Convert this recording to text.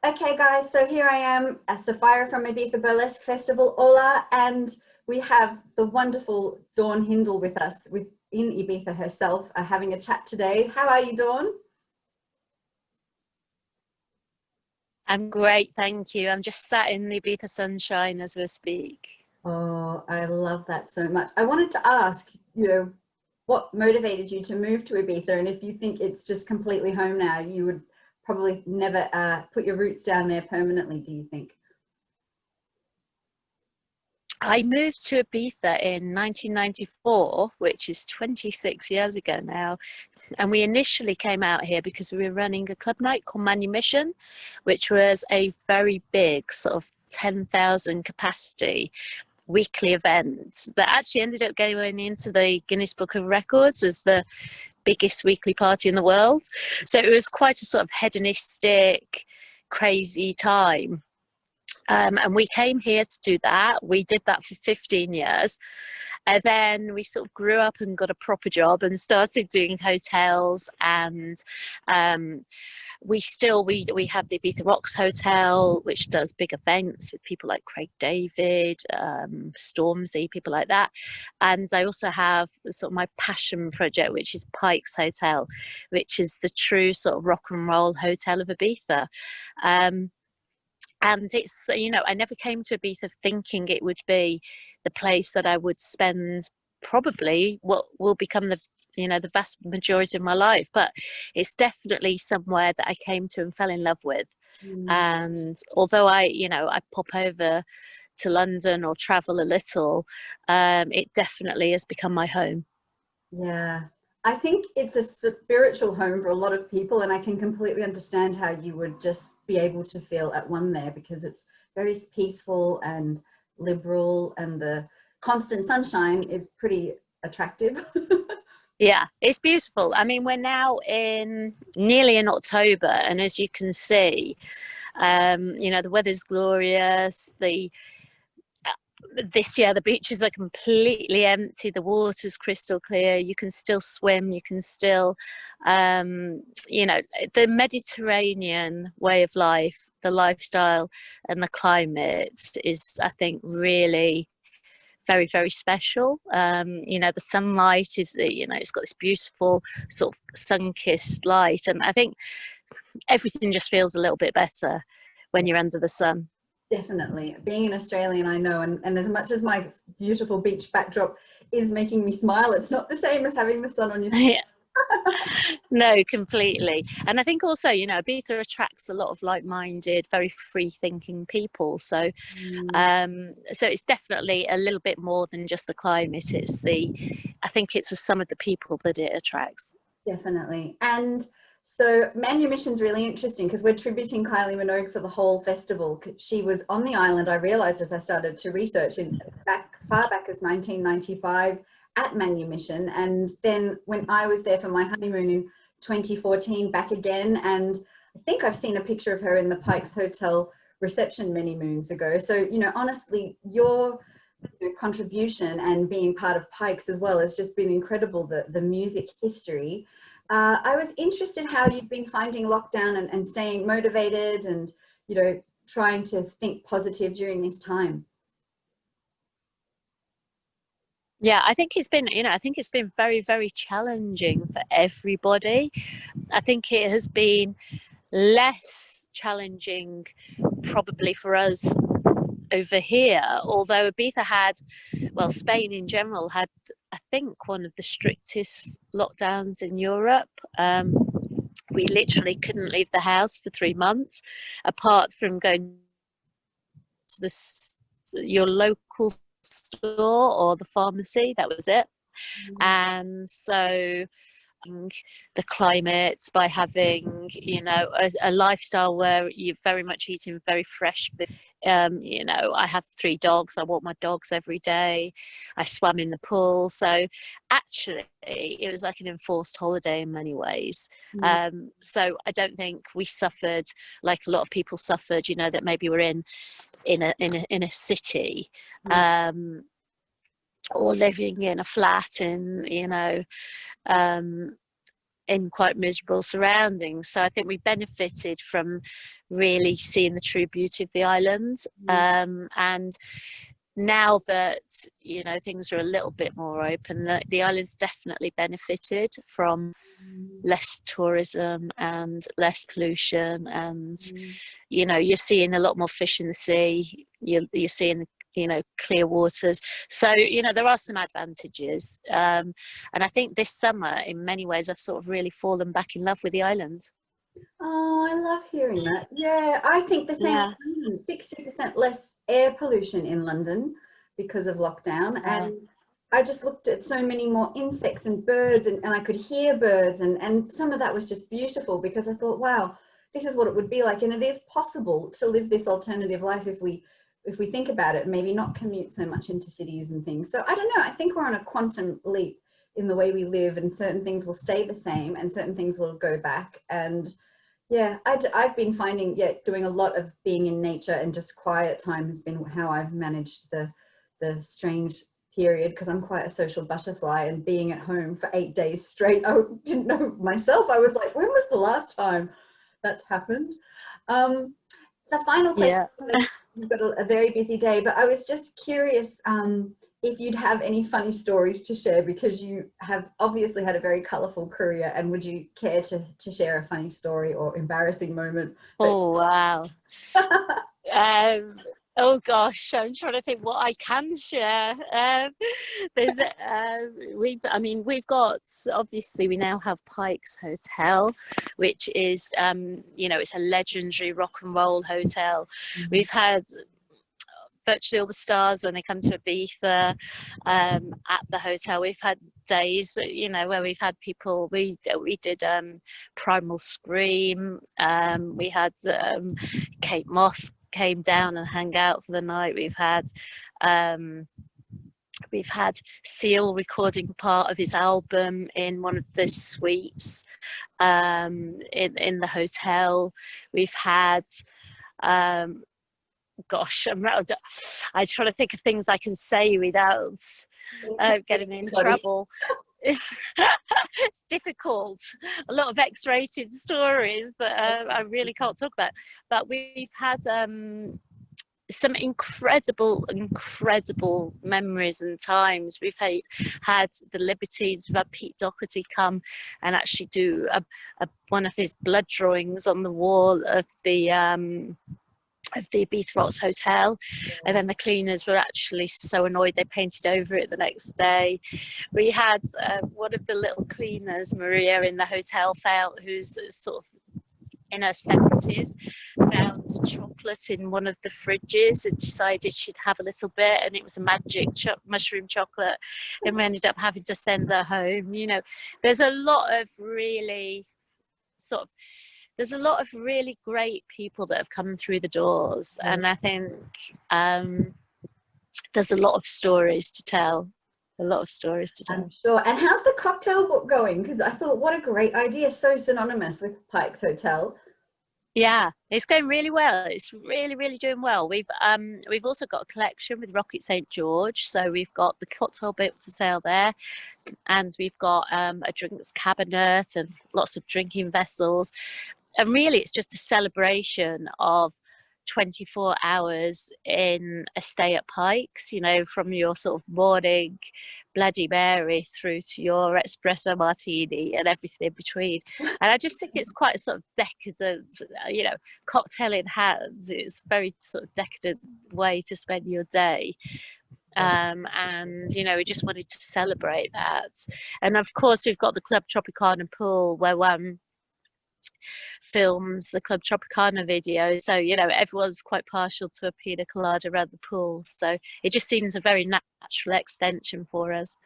Okay, guys, so here I am, Sapphira from Ibiza Burlesque Festival. Hola, and we have the wonderful Dawn Hindle with us, in Ibiza herself, having a chat today. How are you, Dawn? I'm great, thank you. I'm just sat in the Ibiza sunshine as we speak. Oh, I love that so much. I wanted to ask, what motivated you to move to Ibiza, and if you think it's just completely home now, you would probably never put your roots down there permanently, do you think? I moved to Ibiza in 1994, which is 26 years ago now. And we initially came out here because we were running a club night called Manumission, which was a very big sort of 10,000 capacity weekly event that actually ended up going into the Guinness Book of Records as the biggest weekly party in the world. So it was quite a sort of hedonistic, crazy time. And we came here to do that. We did that for 15 years. And then we sort of grew up and got a proper job and started doing hotels. And we have the Ibiza Rocks Hotel, which does big events with people like Craig David, Stormzy, people like that. And I also have sort of my passion project, which is Pikes Hotel, which is the true sort of rock and roll hotel of Ibiza. And it's, I never came to Ibiza thinking it would be the place that I would spend probably what will become the vast majority of my life. But it's definitely somewhere that I came to and fell in love with. Mm. And although I pop over to London or travel a little, it definitely has become my home. Yeah, I think it's a spiritual home for a lot of people, and I can completely understand how you would just be able to feel at one there because it's very peaceful and liberal, and the constant sunshine is pretty attractive. Yeah, it's beautiful. I mean, we're now nearly in October, and as you can see, the weather's glorious. This year the beaches are completely empty. The water's crystal clear. You can still swim. You can still, the Mediterranean way of life, the lifestyle, and the climate is, I think, really very, very special. The sunlight is, it's got this beautiful sort of sun-kissed light, and I think everything just feels a little bit better when you're under the sun. Definitely. Being an Australian, I know, and as much as my beautiful beach backdrop is making me smile, it's not the same as having the sun on your skin. Yeah. No, completely. And I think also, Ibiza attracts a lot of like-minded, very free-thinking people. So, Mm. so it's definitely a little bit more than just the climate. I think it's the sum of the people that it attracts. Definitely. And so Manumission's really interesting because we're tributing Kylie Minogue for the whole festival. She was on the island, I realized as I started to research, far back as 1995 at Manumission. And then when I was there for my honeymoon in 2014, back again. And I think I've seen a picture of her in the Pikes Hotel reception many moons ago. So, honestly, your contribution and being part of Pikes as well has just been incredible, the music history. I was interested how you've been finding lockdown and staying motivated and, trying to think positive during this time. Yeah, I think it's been very, very challenging for everybody. I think it has been less challenging probably for us over here, although Ibiza Spain in general had, I think, one of the strictest lockdowns in Europe. We literally couldn't leave the house for 3 months, apart from going to your local store or the pharmacy. That was it. And so the climate, by having a lifestyle where you're very much eating very fresh food. I have 3 dogs. I walk my dogs every day. I swam in the pool. So actually it was like an enforced holiday in many ways. So I don't think we suffered like a lot of people suffered, that maybe were in a city, or living in a flat in um in quite miserable surroundings. So I think we benefited from really seeing the true beauty of the island. And now that, you know, things are a little bit more open, the island's definitely benefited from less tourism and less pollution, and you know, you're seeing a lot more fish in the sea, you're seeing, you know, clear waters. So, you know, there are some advantages, and I think this summer in many ways I've sort of really fallen back in love with the island. Oh, I love hearing that. Yeah, I think the same. Yeah. 60% less air pollution in London because of lockdown. And I just looked at so many more insects and birds, and I could hear birds, and some of that was just beautiful, because I thought, wow, this is what it would be like. And it is possible to live this alternative life if we think about it, maybe not commute so much into cities and things. So I don't know, I think we're on a quantum leap in the way we live, and certain things will stay the same and certain things will go back. And yeah, I've been finding, doing a lot of being in nature and just quiet time has been how I've managed the strange period, because I'm quite a social butterfly, and being at home for 8 days straight, I didn't know myself. I was like, when was the last time that's happened? The final question, you've got a very busy day, but I was just curious if you'd have any funny stories to share, because you have obviously had a very colourful career, and would you care to share a funny story or embarrassing moment? Oh, wow. Oh gosh, I'm trying to think what I can share. We've got, obviously we now have Pikes Hotel, which is, you know, it's a legendary rock and roll hotel. We've had virtually all the stars when they come to Ibiza at the hotel. We've had days, you know, where we've had people, we did Primal Scream, we had Kate Moss came down and hang out for the night. We've had Seal recording part of his album in one of the suites in the hotel. We've had gosh, I'm trying to think of things I can say without getting in trouble. It's difficult. A lot of X-rated stories that I really can't talk about. But we've had some incredible memories and times. We've had the liberties. We've had Pete Doherty come and actually do one of his blood drawings on the wall of the Ibiza Rocks hotel, and then the cleaners were actually so annoyed they painted over it the next day. We had one of the little cleaners, Maria, in the hotel, who's sort of in her 70s, found chocolate in one of the fridges and decided she'd have a little bit, and it was a magic mushroom chocolate, and we ended up having to send her home. You know, there's a lot of really great people that have come through the doors, and I think there's a lot of stories to tell. I'm sure. And how's the cocktail book going? Because I thought, what a great idea, so synonymous with Pikes Hotel. Yeah, it's going really well. It's really doing well. We've also got a collection with Rocket St George, so we've got the cocktail bit for sale there, and we've got a drinks cabinet and lots of drinking vessels. And really, it's just a celebration of 24 hours in a stay at Pikes, you know, from your sort of morning Bloody Mary through to your espresso martini and everything in between. And I just think it's quite a sort of decadent, you know, cocktail in hand. It's a very sort of decadent way to spend your day. And you know, we just wanted to celebrate that. And of course, we've got the Club Tropicana pool where films the Club Tropicana video, so you know, everyone's quite partial to a pina colada around the pool, so it just seems a very natural extension for us.